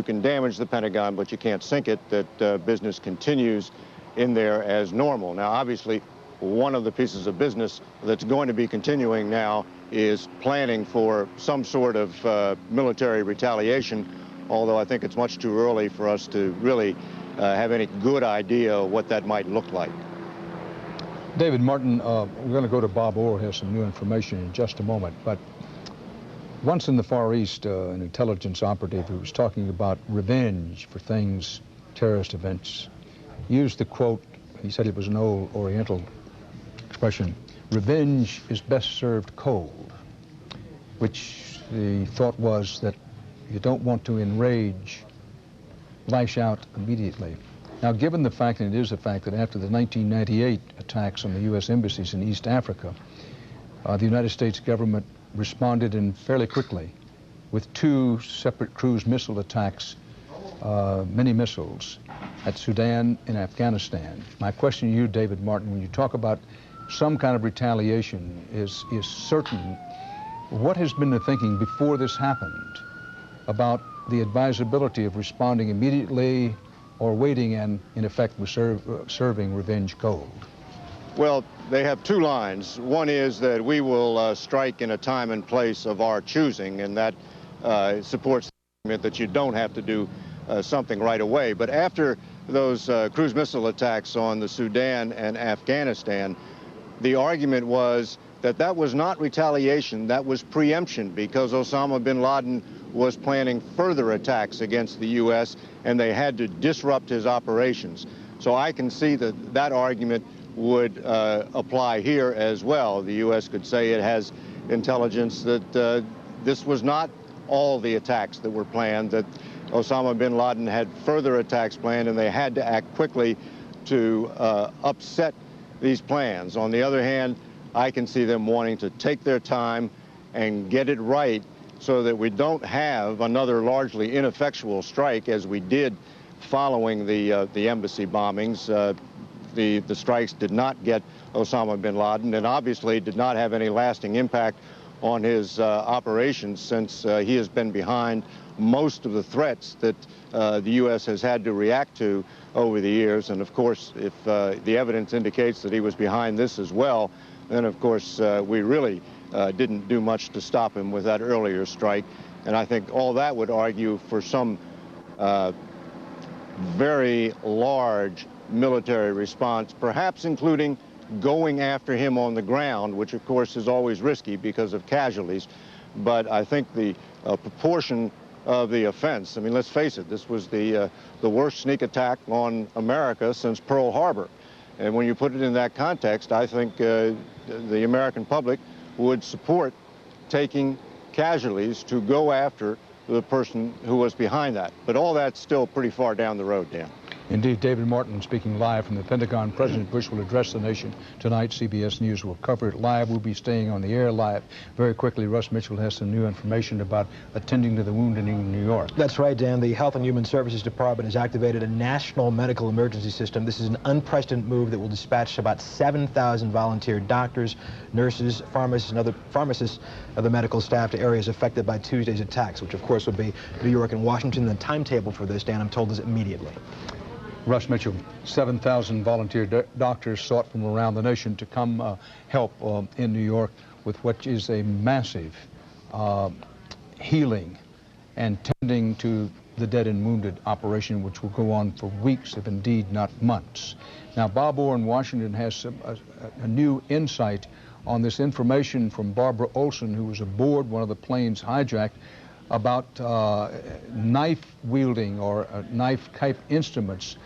can damage the Pentagon, but you can't sink it, that business continues in there as normal. Now, obviously, one of the pieces of business that's going to be continuing now is planning for some sort of military retaliation, although I think it's much too early for us to really have any good idea what that might look like. David Martin, we're going to go to Bob Orr, who has some new information in just a moment, but once in the Far East, an intelligence operative who was talking about revenge for things, terrorist events, used the quote, he said it was an old Oriental expression, revenge is best served cold, which the thought was that you don't want to enrage, lash out immediately. Now, given the fact, and it is a fact, that after the 1998 attacks on the U.S. embassies in East Africa, the United States government responded in fairly quickly with 2 separate cruise missile attacks, mini missiles, at Sudan and Afghanistan. My question to you, David Martin, when you talk about some kind of retaliation is certain, what has been the thinking before this happened about the advisability of responding immediately or waiting and, in effect, serving revenge cold? Well, they have 2 lines. One is that we will strike in a time and place of our choosing, and that supports the argument that you don't have to do something right away. But after those cruise missile attacks on the Sudan and Afghanistan, the argument was that that was not retaliation, that was preemption, because Osama bin Laden was planning further attacks against the U.S., and they had to disrupt his operations. So I can see that that argument would apply here as well. The U.S. could say it has intelligence that this was not all the attacks that were planned, that Osama bin Laden had further attacks planned, and they had to act quickly to upset these plans. On the other hand, I can see them wanting to take their time and get it right so that we don't have another largely ineffectual strike as we did following the embassy bombings. The strikes did not get Osama bin Laden and obviously did not have any lasting impact on his operations, since he has been behind most of the threats that the U.S. has had to react to over the years. And of course, if the evidence indicates that he was behind this as well, then of course we really didn't do much to stop him with that earlier strike. And I think all that would argue for some very large military response, perhaps including going after him on the ground, which of course is always risky because of casualties. But I think the proportion of the offense, I mean, let's face it, this was the worst sneak attack on America since Pearl Harbor. And when you put it in that context, I think the American public would support taking casualties to go after the person who was behind that. But all that's still pretty far down the road, Dan. Indeed, David Martin speaking live from the Pentagon. President Bush will address the nation tonight. CBS News will cover it live. We'll be staying on the air live. Very quickly, Russ Mitchell has some new information about attending to the wounded in New York. That's right, Dan. The Health and Human Services Department has activated a national medical emergency system. This is an unprecedented move that will dispatch about 7,000 volunteer doctors, nurses, pharmacists, and other medical staff to areas affected by Tuesday's attacks, which of course would be New York and Washington. The timetable for this, Dan, I'm told, is immediately. Russ Mitchell, 7,000 volunteer doctors sought from around the nation to come help in New York with what is a massive healing and tending to the dead and wounded operation, which will go on for weeks, if indeed not months. Now, Bob Orr in Washington has a new insight on this information from Barbara Olson, who was aboard one of the planes hijacked, about knife-wielding or knife-type instruments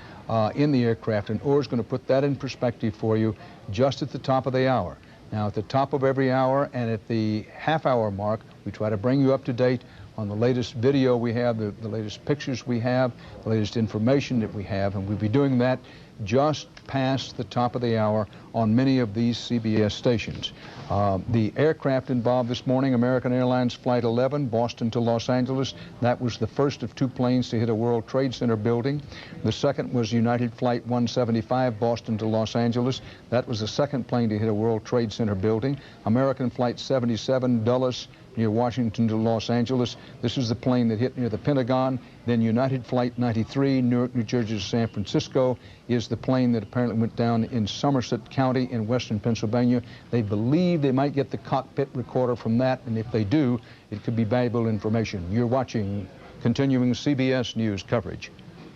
in the aircraft, and Orr's going to put that in perspective for you just at the top of the hour. Now, at the top of every hour and at the half-hour mark, we try to bring you up to date on the latest video we have, the latest pictures we have, the latest information that we have, and we'll be doing that just past the top of the hour on many of these CBS stations. The aircraft involved this morning, American Airlines Flight 11, Boston to Los Angeles. That was the first of 2 planes to hit a World Trade Center building. The second was United Flight 175, Boston to Los Angeles. That was the second plane to hit a World Trade Center building. American Flight 77, Dulles, near Washington to Los Angeles. This is the plane that hit near the Pentagon. Then United Flight 93, Newark, New Jersey to San Francisco, is the plane that apparently went down in Somerset County in western Pennsylvania. They believe they might get the cockpit recorder from that, and if they do, it could be valuable information. You're watching continuing CBS News coverage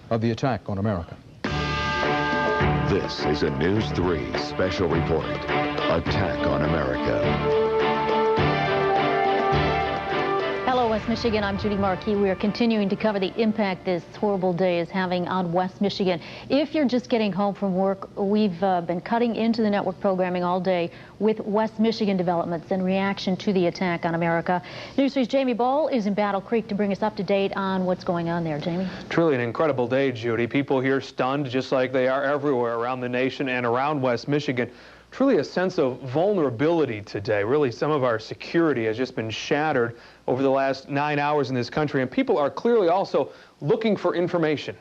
of the attack on America. This is a News 3 special report. Attack on America. Hello, West Michigan. I'm Judy Markey. We are continuing to cover the impact this horrible day is having on West Michigan. If you're just getting home from work, we've been cutting into the network programming all day with West Michigan developments in reaction to the attack on America. News 3's Jamie Ball is in Battle Creek to bring us up to date on what's going on there. Jamie? Truly an incredible day, Judy. People here stunned, just like they are everywhere around the nation and around West Michigan. Truly a sense of vulnerability today. Really, some of our security has just been shattered over the last 9 hours in this country, and people are clearly also looking for information.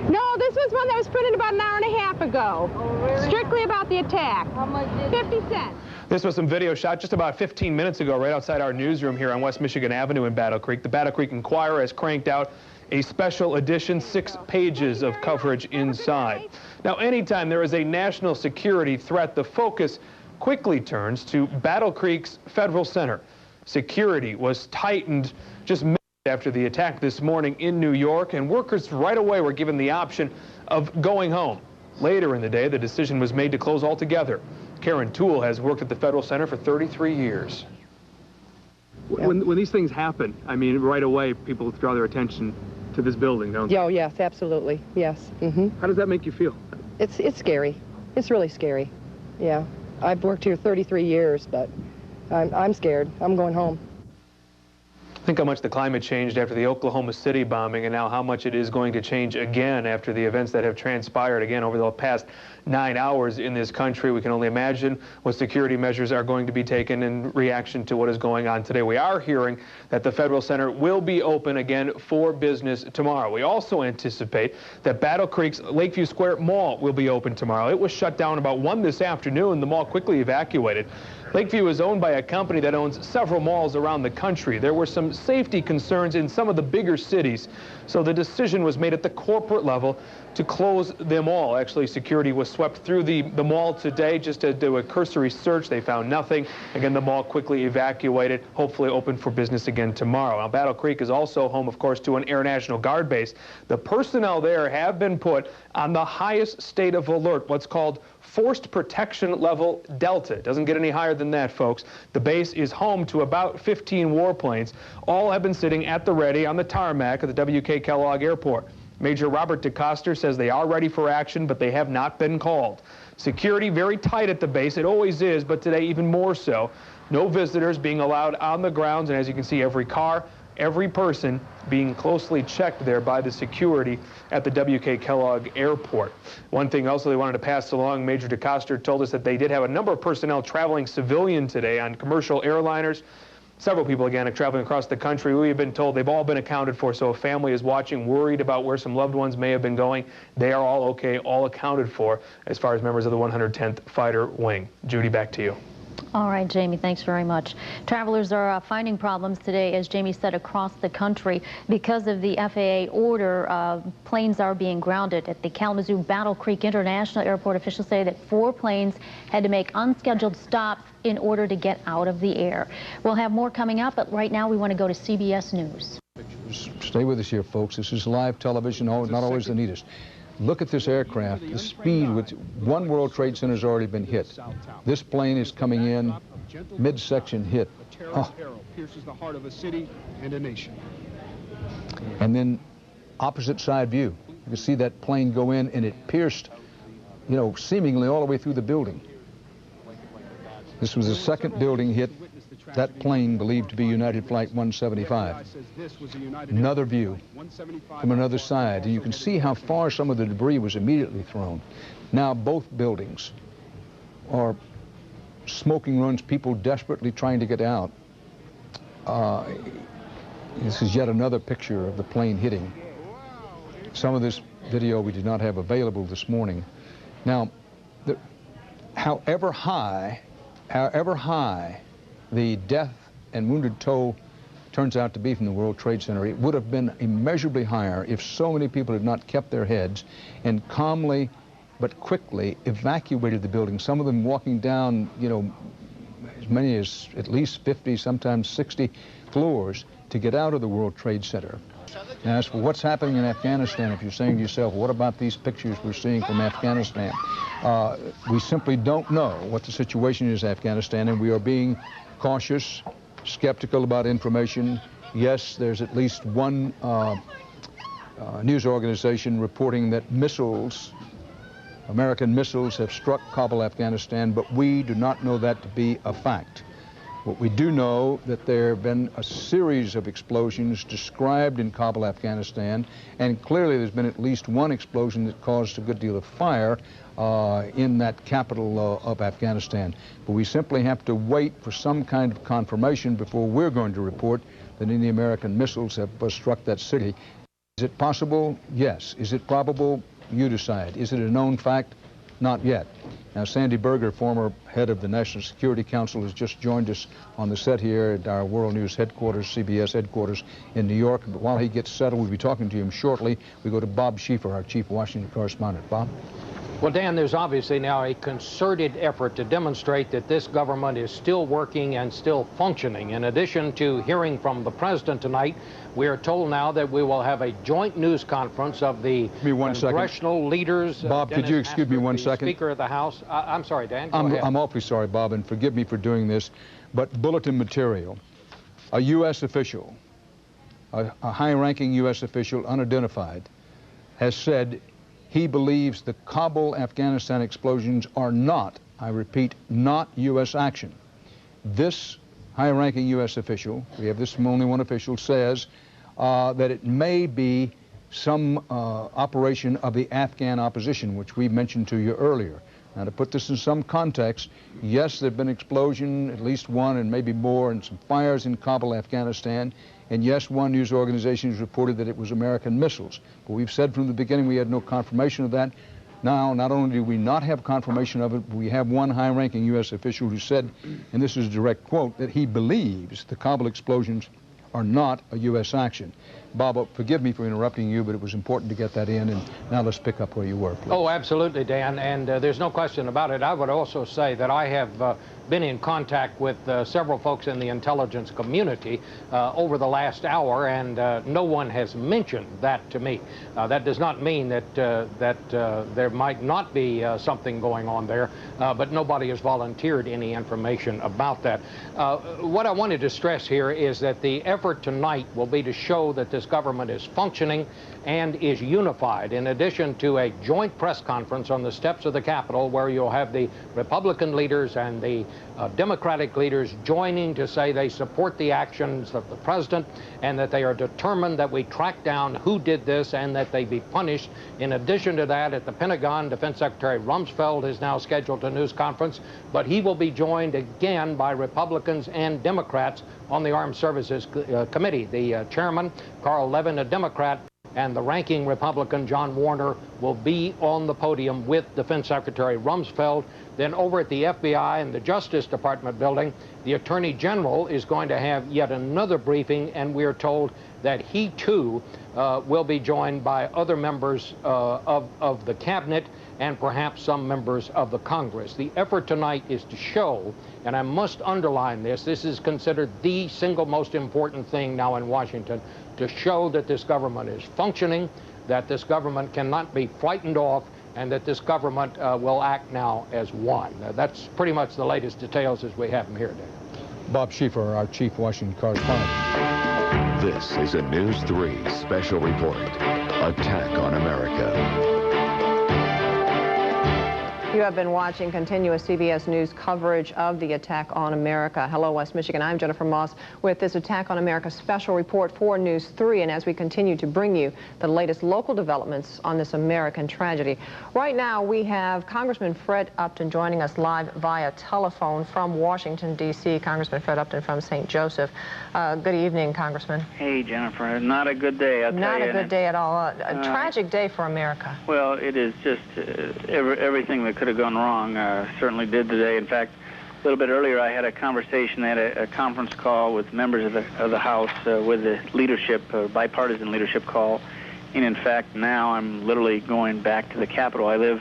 No, this was one that was printed about an hour and a half ago. Oh, really? Strictly about the attack. How much did 50 cents. This was some video shot just about 15 minutes ago right outside our newsroom here on West Michigan Avenue in Battle Creek. The Battle Creek Inquirer has cranked out a special edition, 6 pages of coverage inside. Now, anytime there is a national security threat, the focus quickly turns to Battle Creek's Federal Center. Security was tightened just minutes after the attack this morning in New York, and workers right away were given the option of going home. Later in the day, the decision was made to close altogether. Karen Toole has worked at the Federal Center for 33 years. When these things happen, I mean, right away, people draw their attention to this building, don't they? Oh, yes, absolutely, yes. How does that make you feel? It's scary. It's really scary. Yeah, I've worked here 33 years, but I'm scared. I'm going home. Think how much the climate changed after the Oklahoma City bombing, and now how much it is going to change again after the events that have transpired again over the past 9 hours in this country. We can only imagine what security measures are going to be taken in reaction to what is going on today. We are hearing that the Federal Center will be open again for business tomorrow. We also anticipate that Battle Creek's Lakeview Square Mall will be open tomorrow. It was shut down about 1 this afternoon. The mall quickly evacuated. Lakeview is owned by a company that owns several malls around the country. There were some safety concerns in some of the bigger cities, so the decision was made at the corporate level to close them all. Actually, security was swept through the mall today just to do a cursory search. They found nothing. Again, the mall quickly evacuated, hopefully open for business again tomorrow. Now, Battle Creek is also home, of course, to an Air National Guard base. The personnel there have been put on the highest state of alert, what's called Forced Protection Level Delta. It doesn't get any higher than that, folks. The base is home to about 15 warplanes. All have been sitting at the ready on the tarmac at the W.K. Kellogg Airport. Major Robert DeCoster says they are ready for action, but they have not been called. Security very tight at the base. It always is, but today even more so. No visitors being allowed on the grounds, and as you can see, every car, every person being closely checked there by the security at the W.K. Kellogg Airport. One thing also they wanted to pass along, Major DeCoster told us that they did have a number of personnel traveling civilian today on commercial airliners. Several people, again, are traveling across the country. We have been told they've all been accounted for, so if family is watching, worried about where some loved ones may have been going, they are all okay, all accounted for as far as members of the 110th Fighter Wing. Judy, back to you. All right, Jamie, thanks very much. Travelers are finding problems today, as Jamie said, across the country. Because of the FAA order, planes are being grounded at the Kalamazoo Battle Creek International Airport. Officials say that 4 planes had to make unscheduled stops in order to get out of the air. We'll have more coming up, but right now we want to go to CBS News. Just stay with us here, folks. This is live television, not always the neatest. Look at this aircraft, the speed with one World Trade Center has already been hit. This plane is coming in, midsection hit. Oh. Pierces the heart of a city and a nation. And then opposite side view. You can see that plane go in and it pierced, you know, seemingly all the way through the building. This was the second building hit. That plane believed to be United Flight 175. Another view from another side. And you can see how far some of the debris was immediately thrown. Now both buildings are smoking runs, people desperately trying to get out. This is yet another picture of the plane hitting. Some of this video we did not have available this morning. Now, however high the death and wounded toll turns out to be from the World Trade Center, it would have been immeasurably higher if so many people had not kept their heads and calmly but quickly evacuated the building. Some of them walking down, you know, as many as at least 50, sometimes 60 floors to get out of the World Trade Center. Now, as for what's happening in Afghanistan, if you're saying to yourself, what about these pictures we're seeing from Afghanistan? We simply don't know what the situation is in Afghanistan, and we are being cautious, skeptical about information. Yes, there's at least one news organization reporting that missiles, American missiles, have struck Kabul, Afghanistan, but we do not know that to be a fact. What we do know that there have been a series of explosions described in Kabul, Afghanistan, and clearly there's been at least one explosion that caused a good deal of fire in that capital of Afghanistan. But we simply have to wait for some kind of confirmation before we're going to report that any American missiles have struck that city. Is it possible? Yes. Is it probable? You decide. Is it a known fact? Not yet. Now, Sandy Berger, former head of the National Security Council, has just joined us on the set here at our World News headquarters, CBS headquarters in New York. But while he gets settled, we'll be talking to him shortly. We go to Bob Schieffer, our chief Washington correspondent. Bob? Well, Dan, there's obviously now a concerted effort to demonstrate that this government is still working and still functioning. In addition to hearing from the president tonight, we are told now that we will have a joint news conference of the congressional leaders. Bob, could you excuse me one second? Speaker of the House. I'm sorry, Dan. Go ahead. I'm awfully sorry, Bob, and forgive me for doing this, but bulletin material. A U.S. official, a high-ranking U.S. official, unidentified, has said he believes the Kabul, Afghanistan explosions are not, I repeat, not U.S. action. This high-ranking U.S. official, we have this from only one official, says that it may be some operation of the Afghan opposition, which we mentioned to you earlier. Now, to put this in some context, yes, there have been explosions, at least one and maybe more, and some fires in Kabul, Afghanistan. And yes, one news organization has reported that it was American missiles. But we've said from the beginning we had no confirmation of that. Now, not only do we not have confirmation of it, but we have one high-ranking U.S. official who said, and this is a direct quote, that he believes the Kabul explosions are not a U.S. action. Bob, forgive me for interrupting you, but it was important to get that in, and now let's pick up where you were, please. Oh, absolutely, Dan, and there's no question about it. I would also say that I have been in contact with several folks in the intelligence community over the last hour, and no one has mentioned that to me. That does not mean that there might not be something going on there, but nobody has volunteered any information about that. What I wanted to stress here is that the effort tonight will be to show that this government is functioning and is unified, in addition to a joint press conference on the steps of the Capitol where you'll have the Republican leaders and the Democratic leaders joining to say they support the actions of the president and that they are determined that we track down who did this and that they be punished. In addition to that, at the Pentagon, Defense Secretary Rumsfeld is now scheduled a news conference, but he will be joined again by Republicans and Democrats on the Armed Services Committee. The chairman, Carl Levin, a Democrat, and the ranking Republican, John Warner, will be on the podium with Defense Secretary Rumsfeld. Then over at the FBI and the Justice Department building, the Attorney General is going to have yet another briefing, and we are told that he too will be joined by other members of the cabinet. and perhaps some members of the Congress. The effort tonight is to show, and I must underline this is considered the single most important thing now in Washington, to show that this government is functioning, that this government cannot be frightened off, and that this government will act now as one. That's pretty much the latest details as we have them here today. Bob Schieffer, our chief Washington correspondent. This is a News 3 special report. Attack on America. You have been watching continuous CBS News coverage of the attack on America. Hello, West Michigan. I'm Jennifer Moss with this Attack on America special report for News 3. And as we continue to bring you the latest local developments on this American tragedy. Right now, we have Congressman Fred Upton joining us live via telephone from Washington, D.C. Congressman Fred Upton from St. Joseph. Good evening, Congressman. Hey, Jennifer. Not a good day, I'll tell you. Not a good day at all. A tragic day for America. Well, it is just everything that could have gone wrong certainly did today. In fact, a little bit earlier I had a conversation, I had a conference call with members of the House with the leadership, bipartisan leadership call. And in fact, now I'm literally going back to the Capitol. I live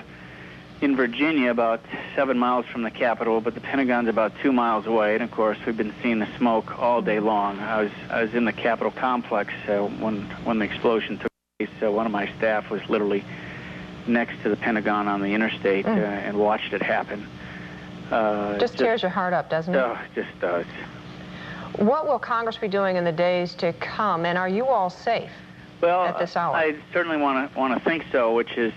in Virginia, about 7 miles from the Capitol, but the Pentagon's about 2 miles away. And of course, we've been seeing the smoke all day long. I was in the Capitol complex when the explosion took place. One of my staff was literally next to the Pentagon on the interstate and watched it happen. Just tears your heart up, doesn't it? Oh, it just does. What will Congress be doing in the days to come, and are you all safe at this hour? I certainly want to think so, which is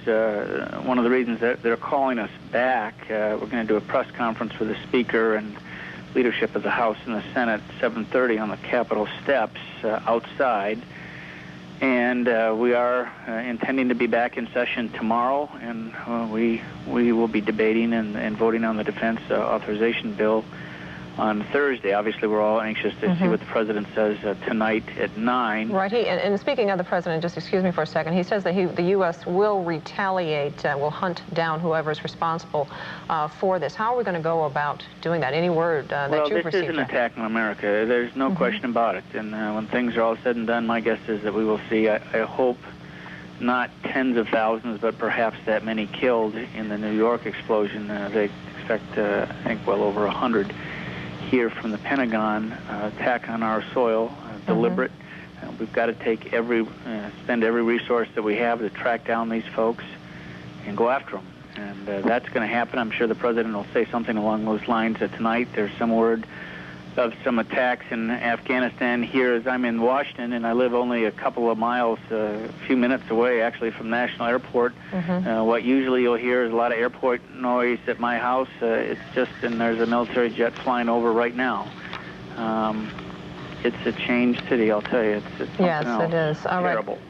one of the reasons that they're calling us back. We're going to do a press conference for the Speaker and leadership of the House and the Senate at 7:30 on the Capitol steps outside. And we are intending to be back in session tomorrow, and we will be debating and voting on the defense authorization bill on Thursday. Obviously, we're all anxious to see what the President says tonight at 9. Right. And speaking of the President, just excuse me for a second, he says that the U.S. will retaliate, will hunt down whoever is responsible for this. How are we going to go about doing that? Any word that you've received? Well, this is an attack on America. There's no question about it. And when things are all said and done, my guess is that we will see, I hope, not tens of thousands, but perhaps that many killed in the New York explosion. They expect, I think, well over 100 here from the Pentagon. Attack on our soil, deliberate. We've got to take spend every resource that we have to track down these folks and go after them. And that's going to happen. I'm sure the President will say something along those lines tonight. There's some word of some attacks in Afghanistan here as I'm in Washington, and I live only a couple of miles, a few minutes away actually from National Airport. What usually you'll hear is a lot of airport noise at my house. It's just, and there's a military jet flying over right now. It's a changed city, I'll tell you. It's yes, it is. All terrible. Right.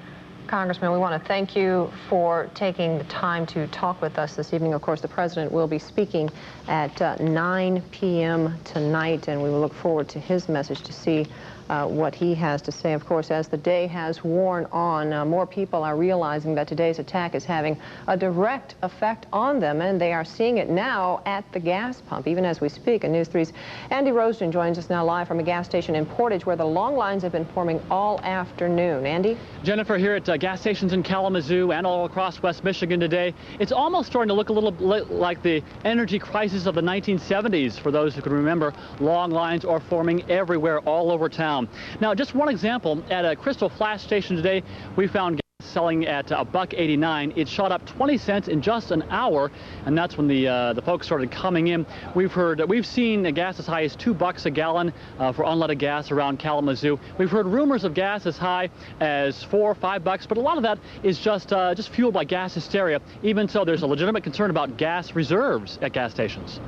Congressman, we want to thank you for taking the time to talk with us this evening. Of course, the President will be speaking at 9 p.m. tonight, and we will look forward to his message to see what he has to say. Of course, as the day has worn on, more people are realizing that today's attack is having a direct effect on them, and they are seeing it now at the gas pump, even as we speak. And News 3's Andy Roseton joins us now live from a gas station in Portage, where the long lines have been forming all afternoon. Andy? Jennifer, here at gas stations in Kalamazoo and all across West Michigan today, it's almost starting to look a little bit like the energy crisis of the 1970s. For those who can remember, long lines are forming everywhere, all over town. Now, just one example, at a Crystal Flash station today, we found gas selling at $1.89. It shot up 20 cents in just an hour, and that's when the folks started coming in. We've seen gas as high as $2 a gallon for unleaded gas around Kalamazoo. We've heard rumors of gas as high as $4 or $5, but a lot of that is just fueled by gas hysteria. Even so, there's a legitimate concern about gas reserves at gas stations.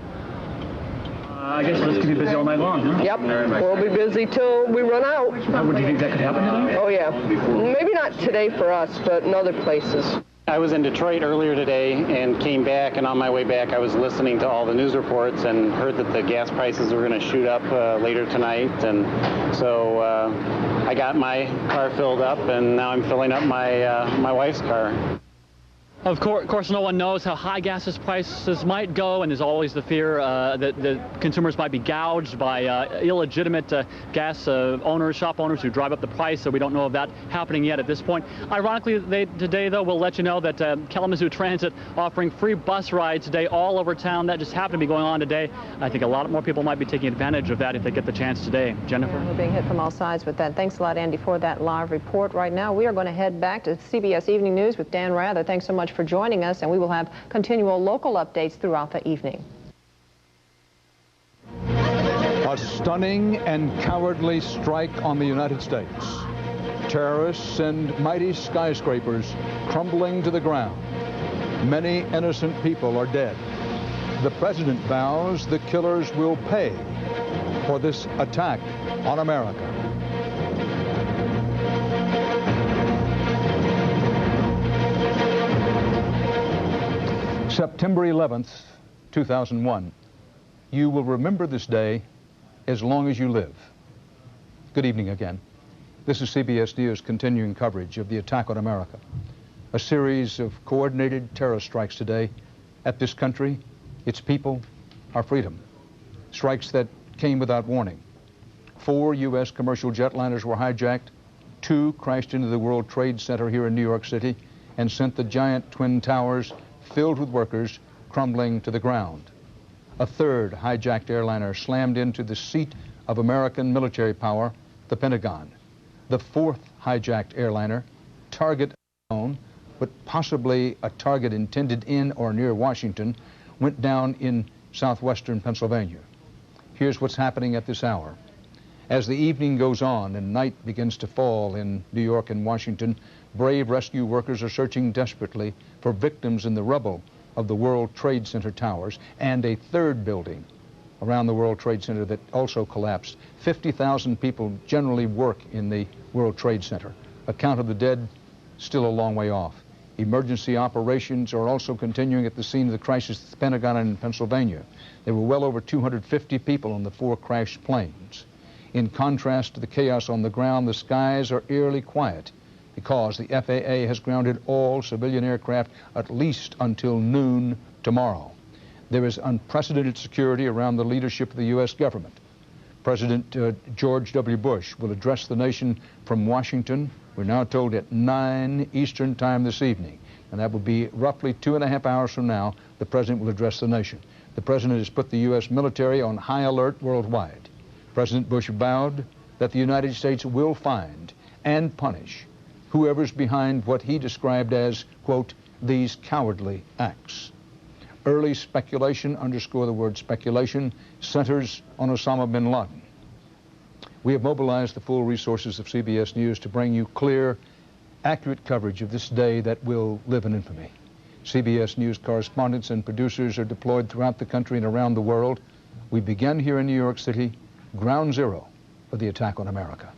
I guess let's keep you busy all night long, huh? Yep, we'll be busy till we run out. Would you think that could happen today? Oh, yeah. Maybe not today for us, but in other places. I was in Detroit earlier today and came back, and on my way back I was listening to all the news reports and heard that the gas prices were going to shoot up later tonight, and so I got my car filled up, and now I'm filling up my wife's car. Of course, no one knows how high gas prices might go, and there's always the fear that consumers might be gouged by illegitimate gas owners, shop owners who drive up the price, so we don't know of that happening yet at this point. Ironically, today, though, we'll let you know that Kalamazoo Transit offering free bus rides today all over town. That just happened to be going on today. I think a lot more people might be taking advantage of that if they get the chance today. Jennifer? Yeah, we're being hit from all sides with that. Thanks a lot, Andy, for that live report. Right now, we are going to head back to CBS Evening News with Dan Rather. Thanks so much for joining us, and we will have continual local updates throughout the evening. A stunning and cowardly strike on the United States. Terrorists and mighty skyscrapers crumbling to the ground. Many innocent people are dead. The president vows the killers will pay for this attack on America. September 11th, 2001. You will remember this day as long as you live. Good evening again. This is CBS News continuing coverage of the attack on America. A series of coordinated terror strikes today at this country, its people, our freedom. Strikes that came without warning. 4 U.S. commercial jetliners were hijacked. 2 crashed into the World Trade Center here in New York City and sent the giant twin towers filled with workers crumbling to the ground. A 3rd hijacked airliner slammed into the seat of American military power, the Pentagon. The 4th hijacked airliner, target unknown, but possibly a target intended in or near Washington, went down in southwestern Pennsylvania. Here's what's happening at this hour. As the evening goes on and night begins to fall in New York and Washington, brave rescue workers are searching desperately for victims in the rubble of the World Trade Center towers and a 3rd building around the World Trade Center that also collapsed. 50,000 people generally work in the World Trade Center. A count of the dead still a long way off. Emergency operations are also continuing at the scene of the crisis at the Pentagon in Pennsylvania. There were well over 250 people on the 4 crashed planes. In contrast to the chaos on the ground, the skies are eerily quiet because the FAA has grounded all civilian aircraft at least until noon tomorrow. There is unprecedented security around the leadership of the U.S. government. President George W. Bush will address the nation from Washington, we're now told, at 9 Eastern time this evening. And that will be roughly 2.5 hours from now, the president will address the nation. The president has put the U.S. military on high alert worldwide. President Bush vowed that the United States will find and punish whoever's behind what he described as, quote, these cowardly acts. Early speculation, underscore the word speculation, centers on Osama bin Laden. We have mobilized the full resources of CBS News to bring you clear, accurate coverage of this day that will live in infamy. CBS News correspondents and producers are deployed throughout the country and around the world. We begin here in New York City, ground zero for the attack on America.